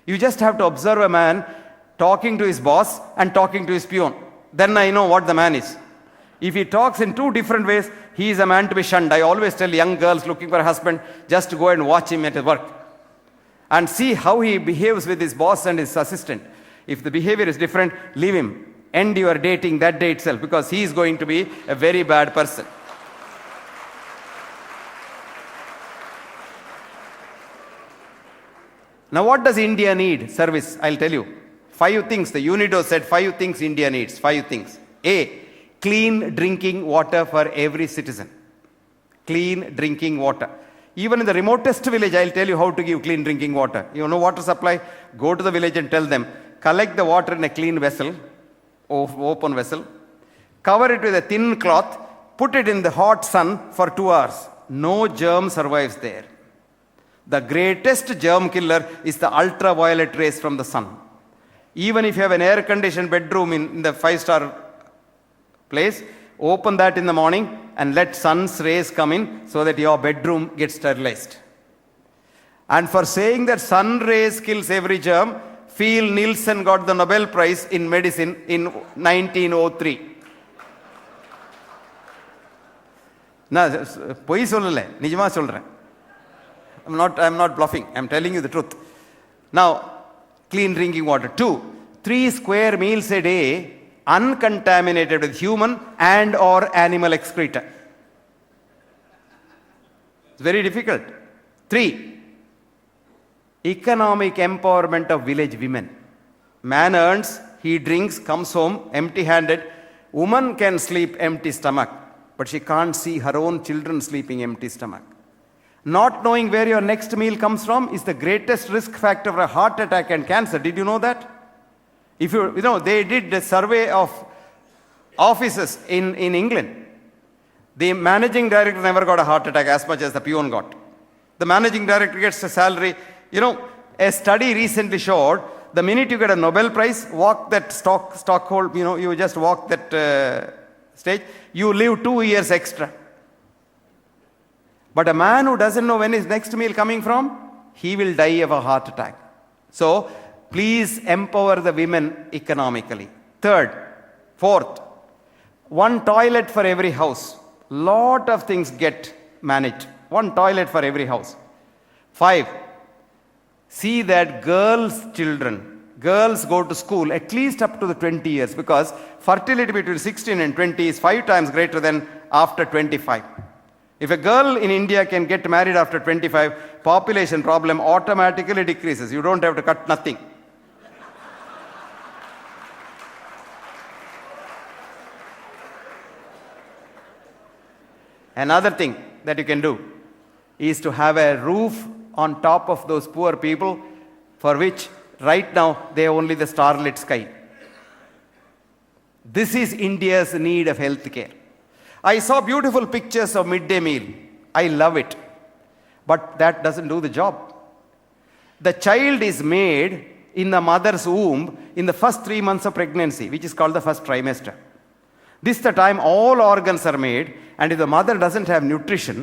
You just have to observe a man talking to his boss and talking to his peon. Then I know what the man is. If he talks in two different ways, he is a man to be shunned. I always tell young girls looking for a husband, just to go and watch him at his work and see how he behaves with his boss and his assistant. If the behavior is different, leave him. End your dating that day itself, because he is going to be a very bad person. Now what does India need? Service. I'll tell you. 5 things. The UNIDO said 5 things India needs. 5 things. A. Clean drinking water for every citizen. Clean drinking water. Even in the remotest village, I'll tell you how to give clean drinking water. You know water supply? Go to the village and tell them, collect the water in a clean vessel, open vessel, cover it with a thin cloth, put it in the hot sun for 2 hours. No germ survives there. The greatest germ killer is the ultraviolet rays from the sun. Even if you have an air-conditioned bedroom in the 5-star place, open that in the morning and let sun's rays come in so that your bedroom gets sterilized. And for saying that sun rays kills every germ, Phil Nielsen got the Nobel Prize in medicine in 1903. பொய் சொல்லல, நிஜமா சொல்றேன். I'm not bluffing. I'm telling you the truth. Now, clean drinking water. 2, 3 square meals a day uncontaminated with human and or animal excreta. It's very difficult. 3, economic empowerment of village women. Man earns, he drinks, comes home empty-handed. Woman can sleep empty stomach, but she can't see her own children sleeping empty stomach. Not knowing where your next meal comes from is the greatest risk factor for a heart attack and cancer. Did you know that? If you know, they did a survey of offices in England. The managing director never got a heart attack as much as the peon got. The managing director gets a salary. You know, a study recently showed the minute you get a Nobel Prize, walk that Stockholm, you know, you just walk that stage, you live 2 years extra. But a man who doesn't know when his next meal coming from, he will die of a heart attack. So, please empower the women economically. 3rd, 4th, 1 toilet for every house. Lot of things get managed. 1 toilet for every house. 5, see that girls go to school at least up to the 20 years, because fertility between 16 and 20 is 5 times greater than after 25. If a girl in India can get married after 25, population problem automatically decreases. You don't have to cut nothing. Another thing that you can do is to have a roof on top of those poor people, for which right now they have only the starlit sky. This is India's need of health care. I saw beautiful pictures of midday meal. I love it. But that doesn't do the job. The child is made in the mother's womb in the first 3 months of pregnancy, which is called the first trimester. This is the time all organs are made, and if the mother doesn't have nutrition,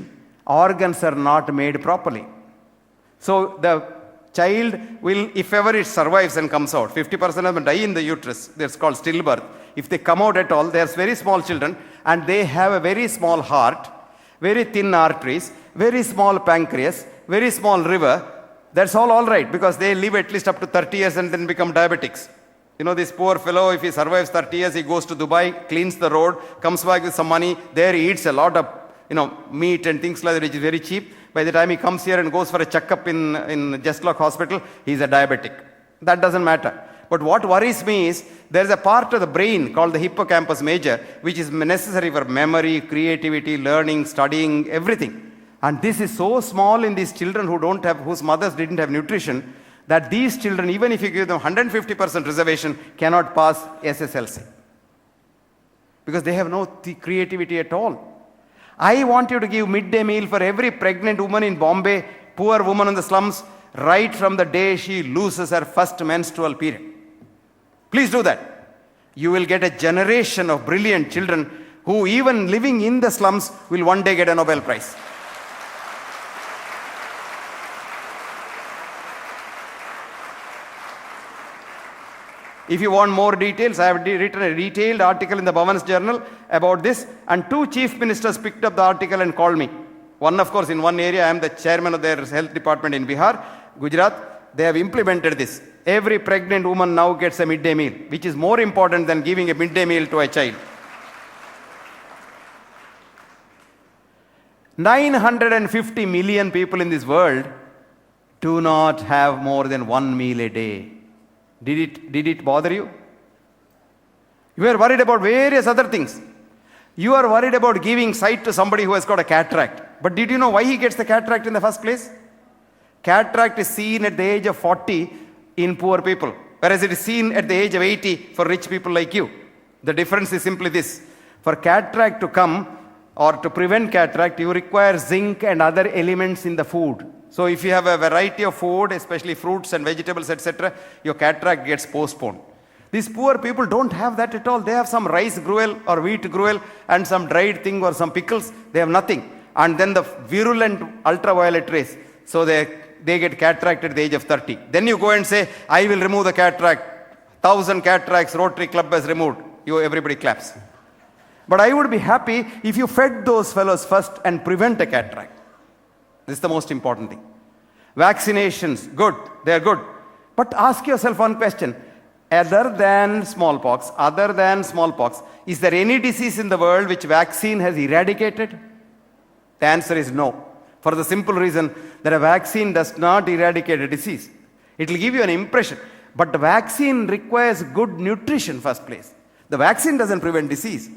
organs are not made properly. So the child will, if ever it survives and comes out, 50% of them die in the uterus. That's called stillbirth. If they come out at all, they are very small children, and they have a very small heart, very thin arteries, very small pancreas, very small liver. That's all right, because they live at least up to 30 years and then become diabetics. You know, this poor fellow, if he survives 30 years, he goes to Dubai, cleans the road, comes back with some money. There he eats a lot of, meat and things like that, which is very cheap. By the time he comes here and goes for a checkup in Jestlock Hospital, he's a diabetic. That doesn't matter. But what worries me is, there's a part of the brain called the hippocampus major, which is necessary for memory, creativity, learning, studying, everything. And this is so small in these children whose mothers didn't have nutrition, that these children, even if you give them 150% reservation, cannot pass SSLC. Because they have no creativity at all. I want you to give midday meal for every pregnant woman in Bombay, poor woman in the slums, right from the day she loses her first menstrual period. Please do that. You will get a generation of brilliant children who, even living in the slums, will one day get a Nobel Prize. If you want more details, I have written a detailed article in the Bhavan's Journal about this, and 2 chief ministers picked up the article and called me. One, of course, in one area, I am the chairman of their health department in Bihar, Gujarat. They have implemented this. Every pregnant woman now gets a midday meal, which is more important than giving a midday meal to a child. 950 million people in this world do not have more than 1 meal a day. Did it bother you? You are worried about various other things. You are worried about giving sight to somebody who has got a cataract. But did you know why he gets the cataract in the first place? Cataract is seen at the age of 40 in poor people, whereas it is seen at the age of 80 for rich people like you. The difference is simply this. For cataract to come, or to prevent cataract, you require zinc and other elements in the food. So if you have a variety of food, especially fruits and vegetables, etc., your cataract gets postponed. These poor people don't have that at all. They have some rice gruel or wheat gruel and some dried thing or some pickles. They have nothing. And then the virulent ultraviolet rays. So they get cataract at the age of 30. Then you go and say, I will remove the cataract. 1,000 cataracts Rotary Club has removed. Everybody claps. But I would be happy if you fed those fellows first and prevent a cataract. This is the most important thing. Vaccinations, good, they are good. But ask yourself one question. Other than smallpox, is there any disease in the world which vaccine has eradicated? The answer is no. For the simple reason that a vaccine does not eradicate a disease. It will give you an impression. But the vaccine requires good nutrition first place. The vaccine doesn't prevent disease.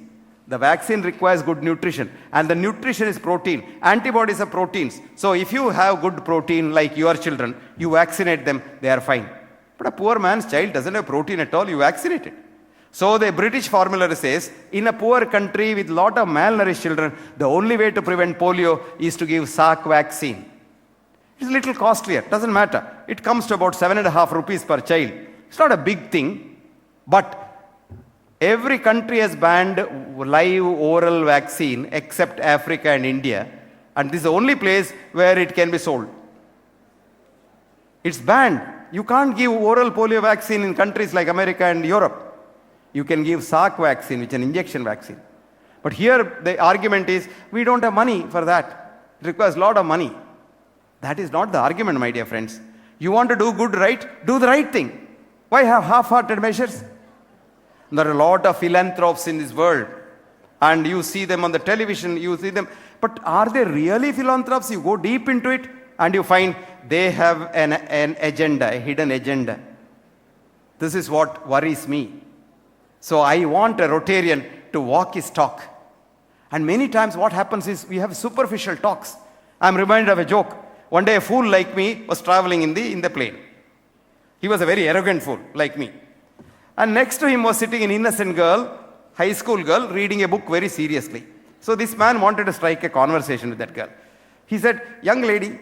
The vaccine requires good nutrition, and the nutrition is protein. Antibodies are proteins. So if you have good protein like your children, you vaccinate them, they are fine. But a poor man's child doesn't have protein at all, you vaccinate it. So the British formula says, in a poor country with lot of malnourished children, the only way to prevent polio is to give Salk vaccine. It's a little costlier, doesn't matter. It comes to about 7.5 rupees per child. It's not a big thing, but every country has banned live oral vaccine except Africa and India, and this is the only place where it can be sold. It's banned. You can't give oral polio vaccine in countries like America and Europe. You can give Salk vaccine, which is an injection vaccine. But here the argument is, we don't have money for that. It requires a lot of money. That is not the argument, my dear friends. You want to do good, right? Do the right thing. Why have half-hearted measures? There are a lot of philanthropes in this world, and you see them on the television, you see them. But are they really philanthropes? You go deep into it, and you find they have an agenda, a hidden agenda. This is what worries me. So I want a Rotarian to walk his talk. And many times what happens is we have superficial talks. I'm reminded of a joke. One day a fool like me was traveling in the plane. He was a very arrogant fool like me. And next to him was sitting an innocent girl, high school girl, reading a book very seriously. So this man wanted to strike a conversation with that girl. He said, young lady,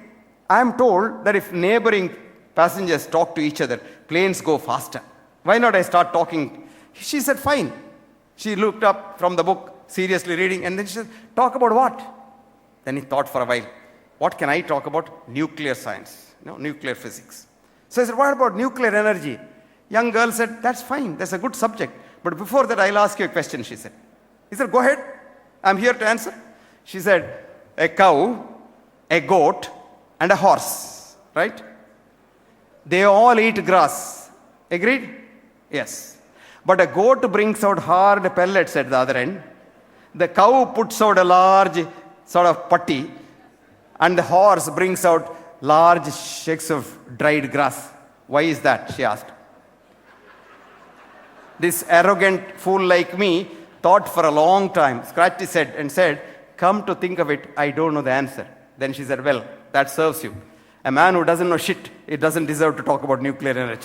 I am told that if neighboring passengers talk to each other, planes go faster. Why not I start talking? She said, fine. She looked up from the book, seriously reading, and then she said, talk about what? Then he thought for a while, what can I talk about? Nuclear science, nuclear physics. So he said, what about nuclear energy? Young girl said, that's fine, that's a good subject. But before that, I'll ask you a question, she said. He said, go ahead, I'm here to answer. She said, a cow, a goat, and a horse, right? They all eat grass. Agreed? Yes. But a goat brings out hard pellets at the other end. The cow puts out a large sort of putty, and the horse brings out large shakes of dried grass. Why is that? She asked. This arrogant fool like me thought for a long time, scratched his head and said, come to think of it, I don't know the answer. Then she said, well, that serves you. A man who doesn't know shit, he doesn't deserve to talk about nuclear energy.